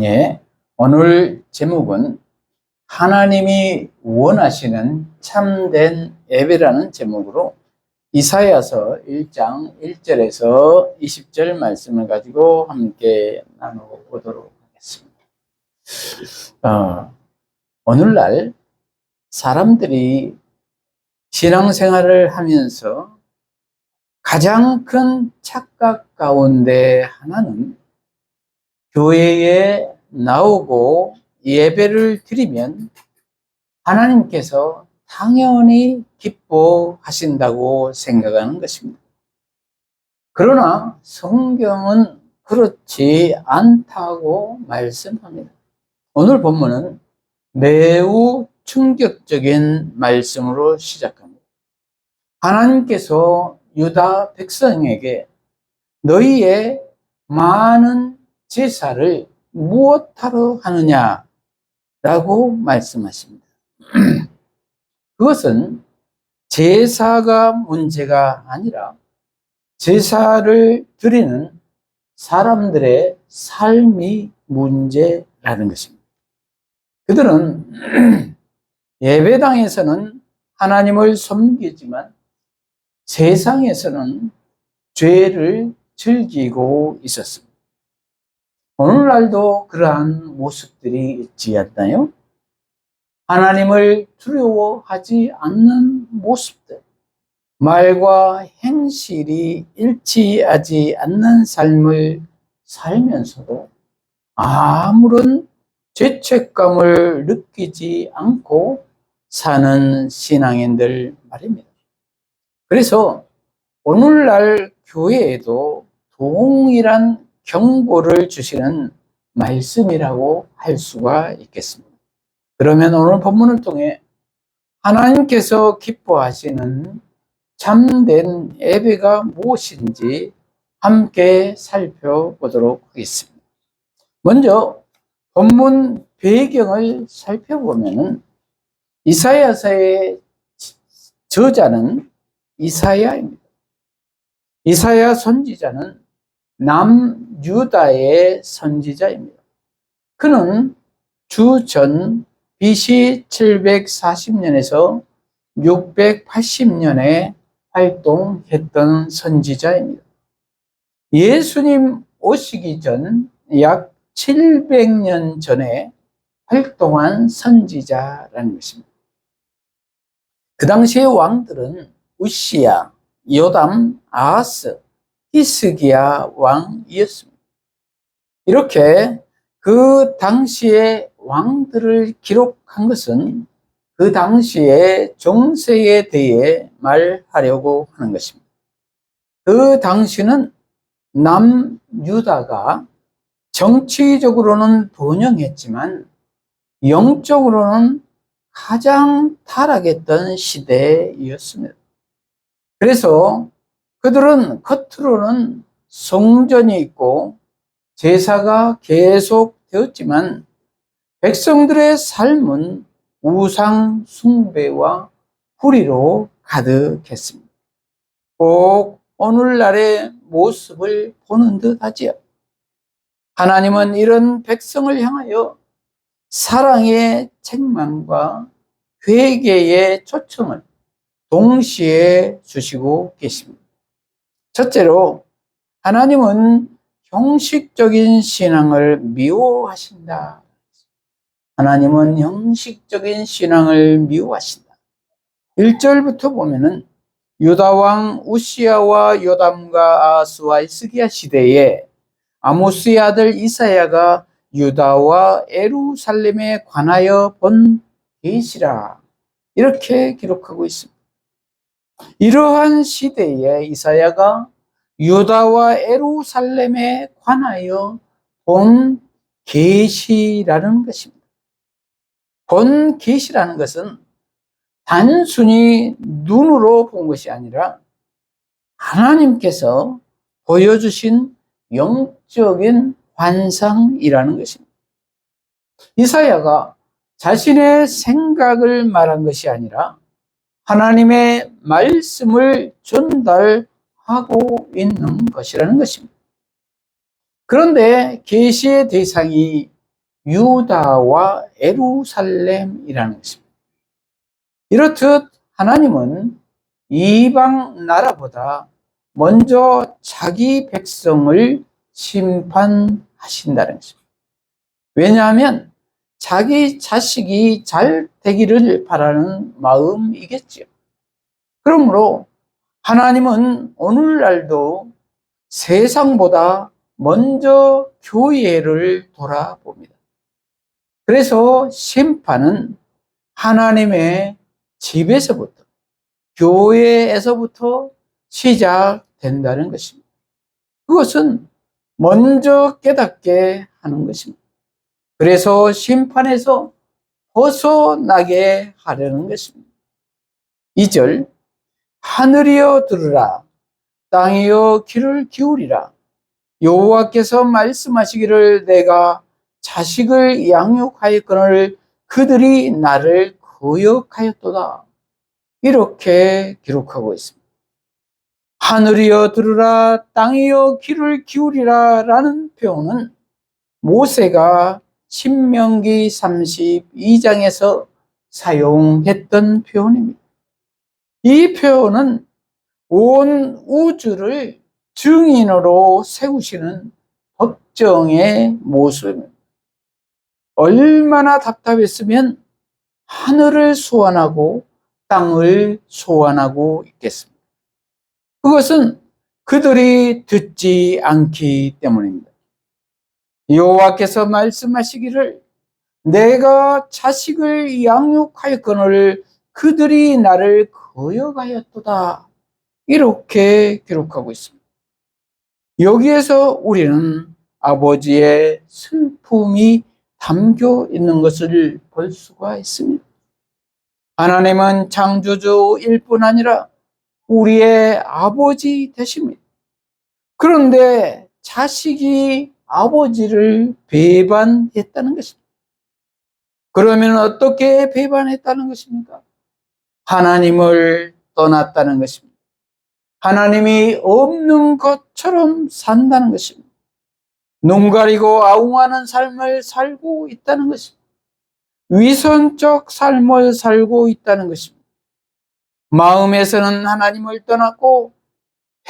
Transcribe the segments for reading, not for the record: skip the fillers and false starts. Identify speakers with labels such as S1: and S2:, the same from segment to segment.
S1: 예, 오늘 제목은 하나님이 원하시는 참된 예배라는 제목으로 이사야서 1장 1절에서 20절 말씀을 가지고 함께 나눠보도록 하겠습니다. 오늘날 사람들이 신앙생활을 하면서 가장 큰 착각 가운데 하나는 교회에 나오고 예배를 드리면 하나님께서 당연히 기뻐하신다고 생각하는 것입니다. 그러나 성경은 그렇지 않다고 말씀합니다. 오늘 본문은 매우 충격적인 말씀으로 시작합니다. 하나님께서 유다 백성에게 너희의 많은 제사를 무엇하러 하느냐라고 말씀하십니다. 그것은 제사가 문제가 아니라 제사를 드리는 사람들의 삶이 문제라는 것입니다. 그들은 예배당에서는 하나님을 섬기지만 세상에서는 죄를 즐기고 있었습니다. 오늘날도 그러한 모습들이 있지 않나요? 하나님을 두려워하지 않는 모습들, 말과 행실이 일치하지 않는 삶을 살면서도 아무런 죄책감을 느끼지 않고 사는 신앙인들 말입니다. 그래서 오늘날 교회에도 동일한 경고를 주시는 말씀이라고 할 수가 있겠습니다. 그러면 오늘 본문을 통해 하나님께서 기뻐하시는 참된 예배가 무엇인지 함께 살펴보도록 하겠습니다. 먼저 본문 배경을 살펴보면 이사야서의 저자는 이사야입니다. 이사야 선지자는 남유다의 선지자입니다. 그는 주전 BC 740년에서 680년에 활동했던 선지자입니다. 예수님 오시기 전 약 700년 전에 활동한 선지자라는 것입니다. 그 당시의 왕들은 우시야, 요담, 아하스, 히스기야 왕이었습니다. 이렇게 그 당시의 왕들을 기록한 것은 그 당시의 정세에 대해 말하려고 하는 것입니다. 그 당시는 남유다가 정치적으로는 번영했지만 영적으로는 가장 타락했던 시대였습니다. 그래서 그들은 겉으로는 성전이 있고 제사가 계속 되었지만 백성들의 삶은 우상 숭배와 불의로 가득했습니다. 꼭 오늘날의 모습을 보는 듯 하지요. 하나님은 이런 백성을 향하여 사랑의 책망과 회개의 초청을 동시에 주시고 계십니다. 첫째로 하나님은 형식적인 신앙을 미워하신다. 하나님은 형식적인 신앙을 미워하신다. 1절부터 보면은 유다왕 우시야와 요담과 아하스와 히스기야 시대에 아모스의 아들 이사야가 유다와 예루살렘에 관하여 본 계시라, 이렇게 기록하고 있습니다. 이러한 시대에 이사야가 유다와 예루살렘에 관하여 본 계시라는 것입니다. 본 계시라는 것은 단순히 눈으로 본 것이 아니라 하나님께서 보여주신 영적인 환상이라는 것입니다. 이사야가 자신의 생각을 말한 것이 아니라 하나님의 말씀을 전달하고 있는 것이라는 것입니다. 그런데 계시의 대상이 유다와 예루살렘이라는 것입니다. 이렇듯 하나님은 이방 나라보다 먼저 자기 백성을 심판하신다는 것입니다. 왜냐하면 자기 자식이 잘 되기를 바라는 마음이겠지요. 그러므로 하나님은 오늘날도 세상보다 먼저 교회를 돌아봅니다. 그래서 심판은 하나님의 집에서부터, 교회에서부터 시작된다는 것입니다. 그것은 먼저 깨닫게 하는 것입니다. 그래서 심판에서 벗어나게 하려는 것입니다. 2절, 하늘이여 들으라, 땅이여 귀를 기울이라. 여호와께서 말씀하시기를 내가 자식을 양육하였거늘 그들이 나를 거역하였도다. 이렇게 기록하고 있습니다. 하늘이여 들으라, 땅이여 귀를 기울이라 라는 표현은 모세가 신명기 32장에서 사용했던 표현입니다. 이 표현은 온 우주를 증인으로 세우시는 법정의 모습입니다. 얼마나 답답했으면 하늘을 소환하고 땅을 소환하고 있겠습니다. 그것은 그들이 듣지 않기 때문입니다. 여호와께서 말씀하시기를 내가 자식을 양육하였거늘 그들이 나를 거역하였도다. 이렇게 기록하고 있습니다. 여기에서 우리는 아버지의 슬픔이 담겨 있는 것을 볼 수가 있습니다. 하나님은 창조주일 뿐 아니라 우리의 아버지 되십니다. 그런데 자식이 아버지를 배반했다는 것입니다. 그러면 어떻게 배반했다는 것입니까? 하나님을 떠났다는 것입니다. 하나님이 없는 것처럼 산다는 것입니다. 눈 가리고 아웅하는 삶을 살고 있다는 것입니다. 위선적 삶을 살고 있다는 것입니다. 마음에서는 하나님을 떠났고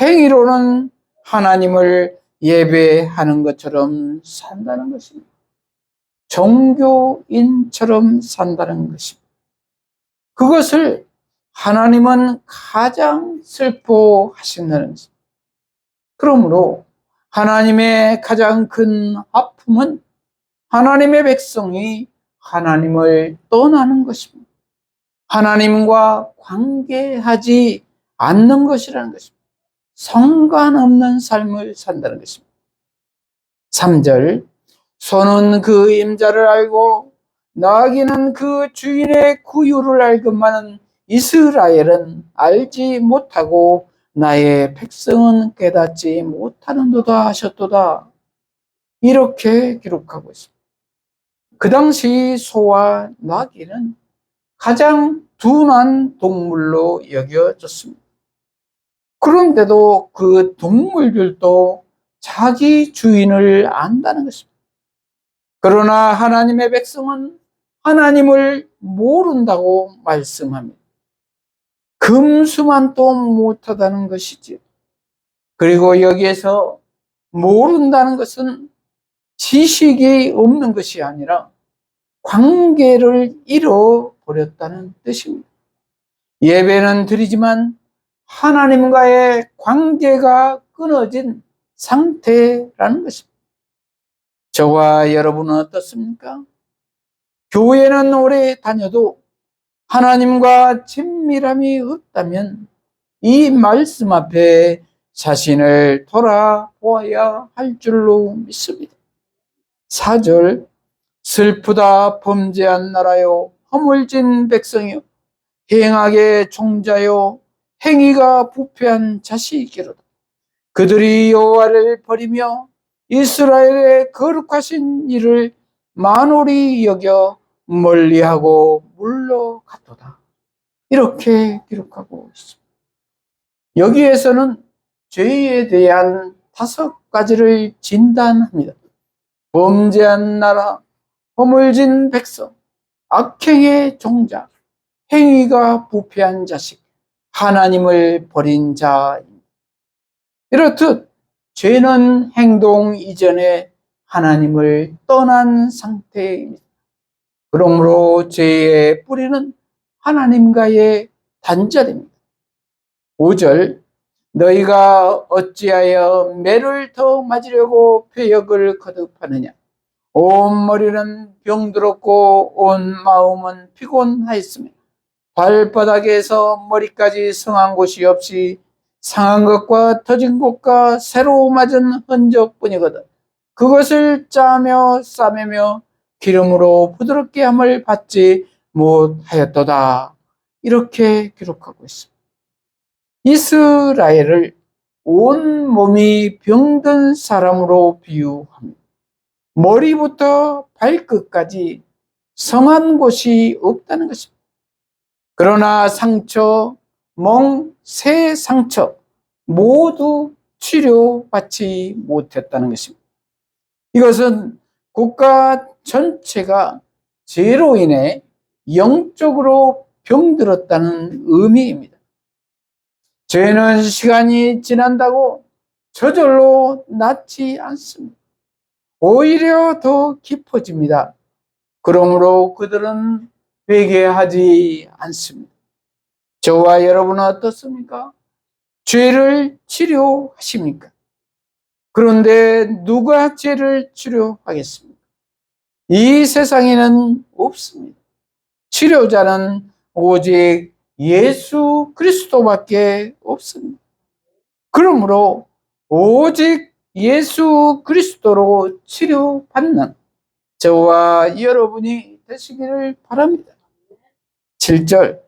S1: 행위로는 하나님을 예배하는 것처럼 산다는 것입니다. 종교인처럼 산다는 것입니다. 그것을 하나님은 가장 슬퍼하신다는 것입니다. 그러므로 하나님의 가장 큰 아픔은 하나님의 백성이 하나님을 떠나는 것입니다. 하나님과 관계하지 않는 것이라는 것입니다. 상관없는 삶을 산다는 것입니다. 3절, 소는 그 임자를 알고 나귀는 그 주인의 구유를 알건만은 이스라엘은 알지 못하고 나의 백성은 깨닫지 못하는도다 하셨도다. 이렇게 기록하고 있습니다. 그 당시 소와 나귀는 가장 둔한 동물로 여겨졌습니다. 그런데도 그 동물들도 자기 주인을 안다는 것입니다. 그러나 하나님의 백성은 하나님을 모른다고 말씀합니다. 금수만 또 못하다는 것이지. 그리고 여기에서 모른다는 것은 지식이 없는 것이 아니라 관계를 잃어버렸다는 뜻입니다. 예배는 드리지만 하나님과의 관계가 끊어진 상태라는 것입니다. 저와 여러분은 어떻습니까? 교회는 오래 다녀도 하나님과 친밀함이 없다면 이 말씀 앞에 자신을 돌아보아야 할 줄로 믿습니다. 4절, 슬프다 범죄한 나라요 허물진 백성이요 행악의 종자요 행위가 부패한 자식이로다. 그들이 여호와를 버리며 이스라엘의 거룩하신 일을 만홀히 여겨 멀리하고 물러갔도다. 이렇게 기록하고 있습니다. 여기에서는 죄에 대한 5가지를 진단합니다. 범죄한 나라, 허물진 백성, 악행의 종자, 행위가 부패한 자식, 하나님을 버린 자입니다. 이렇듯 죄는 행동 이전에 하나님을 떠난 상태입니다. 그러므로 죄의 뿌리는 하나님과의 단절입니다. 5절, 너희가 어찌하여 매를 더 맞으려고 배역을 거듭하느냐. 온 머리는 병들었고 온 마음은 피곤하였으며 발바닥에서 머리까지 성한 곳이 없이 상한 것과 터진 곳과 새로 맞은 흔적뿐이거든. 그것을 짜며 싸매며 기름으로 부드럽게 함을 받지 못하였도다. 이렇게 기록하고 있습니다. 이스라엘을 온 몸이 병든 사람으로 비유합니다. 머리부터 발끝까지 성한 곳이 없다는 것입니다. 그러나 상처, 멍, 새 상처 모두 치료받지 못했다는 것입니다. 이것은 국가 전체가 죄로 인해 영적으로 병들었다는 의미입니다. 죄는 시간이 지난다고 저절로 낫지 않습니다. 오히려 더 깊어집니다. 그러므로 그들은 회개하지 않습니다. 저와 여러분은 어떻습니까? 죄를 치료하십니까? 그런데 누가 죄를 치료하겠습니까? 이 세상에는 없습니다. 치료자는 오직 예수 그리스도밖에 없습니다. 그러므로 오직 예수 그리스도로 치료받는 저와 여러분이 되시기를 바랍니다. 7절,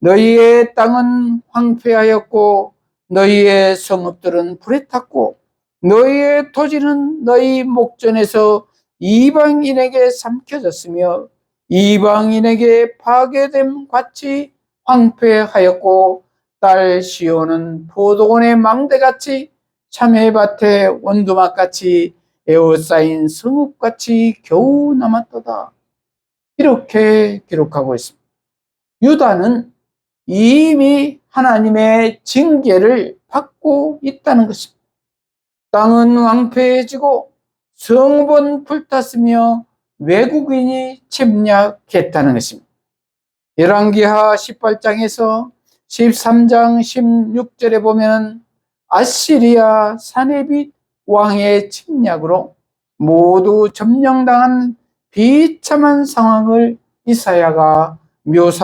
S1: 너희의 땅은 황폐하였고 너희의 성읍들은 불에 탔고 너희의 토지는 너희 목전에서 이방인에게 삼켜졌으며 이방인에게 파괴됨 같이 황폐하였고 딸 시온은 포도원의 망대같이 참외밭의 원두막같이 에워싸인 성읍같이 겨우 남았도다. 이렇게 기록하고 있습니다. 유다는 이미 하나님의 징계를 받고 있다는 것입니다. 땅은 황폐해지고 성읍은 불탔으며 외국인이 침략했다는 것입니다. 열왕기하 18장에서 13장 16절에 보면 아시리아 사네빗 왕의 침략으로 모두 점령당한 비참한 상황을 이사야가 묘사